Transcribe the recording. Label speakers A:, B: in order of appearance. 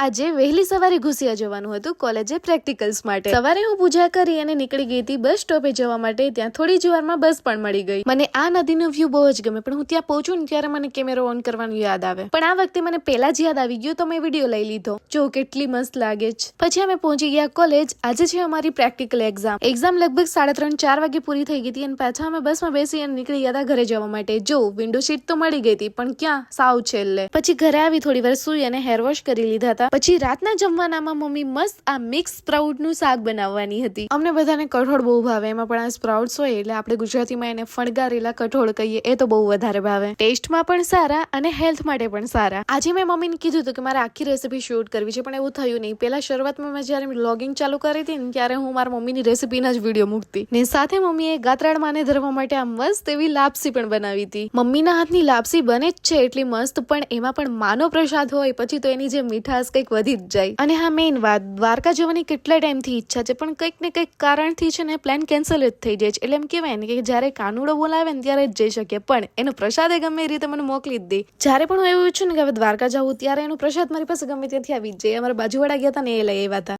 A: આજે વહેલી સવારે ઘુસિયા જવાનું હતું કોલેજે પ્રેક્ટિકલ્સ માટે। સવારે હું પૂજા કરી અને નીકળી ગઈ હતી બસ સ્ટોપે જવા માટે। ત્યાં થોડી જ વારમાં બસ પણ મળી ગઈ। મને આ નદીનો વ્યૂ બહુ જ ગમે, પણ હું ત્યાં પહોંચું ને ત્યારે મને કેમેરો ઓન કરવાનું યાદ આવે, પણ આ વખતે મને પહેલા જ યાદ આવી ગયું તો મેં વિડીયો લઈ લીધો। જો કેટલી મસ્ત લાગે છે। પછી અમે પહોંચી ગયા કોલેજ। આજે છે અમારી પ્રેક્ટિકલ એક્ઝામ લગભગ 3:30-4 વાગે પૂરી થઈ ગઈ હતી અને પાછા અમે બસમાં બેસી અને નીકળી ગયા હતા ઘરે જવા માટે। જો વિન્ડો સીટ તો મળી ગઈ હતી, પણ ક્યાં, સાવ છેલ્લે। પછી ઘરે આવી થોડી વાર સૂઈ અને હેર વોશ કરી લીધા હતા। પછી રાતના જમવાનામાં મમ્મી મસ્ત આ મિક્સ સ્પ્રાઉટ નું શાક બનાવવાની હતી। અમને બધાને કઠોળ બહુ ભાવે, એમાં પણ આ સ્પ્રાઉટ્સ હોય એટલે આપણે ગુજરાતીમાં એને ફણગારેલા કઠોળ કહીએ, એ તો બહુ વધારે ભાવે। ટેસ્ટમાં પણ સારા અને હેલ્થ માટે પણ સારા। આજે મેં મમ્મીને કીધું હતું કે મારે આખી રેસીપી શૂટ કરવી છે, પણ એવું થયું નહીં। પેલા શરૂઆતમાં મેં જ્યારે વ્લોગિંગ ચાલુ કરી હતી ને ત્યારે હું મારા મમ્મીની રેસીપીના જ વિડીયો મૂકતી ને સાથે મમ્મીએ ગાત્રાળ માને ધરવા માટે આ મસ્ત એવી લાપસી પણ બનાવી હતી। મમ્મીના હાથની લાપસી બને જ છે એટલી મસ્ત, પણ એમાં પણ માનો પ્રસાદ હોય પછી તો એની જે મીઠાશ કંઈક વધી જ જાય। અને હા, મેઇન વાત, દ્વારકા જવાની કેટલા ટાઈમથી ઈચ્છા છે, પણ કંઈક ને કંઈક કારણથી છે ને પ્લાન કેન્સલ જ થઈ જાય છે। એટલે એમ કહેવાય ને કે જ્યારે કાનુડો બોલાવે ને ત્યારે જ જઈ શકીએ, પણ એનો પ્રસાદ એ ગમે એ રીતે મને મોકલી જ દે। જ્યારે પણ હું એવું ઈચ્છું ને કે હવે દ્વારકા જવું, ત્યારે એનો પ્રસાદ મારી પાસે ગમે ત્યાંથી આવી જ જાય। અમારા બાજુવાળા ગયા હતા ને એ લઈ આવ્યા હતા।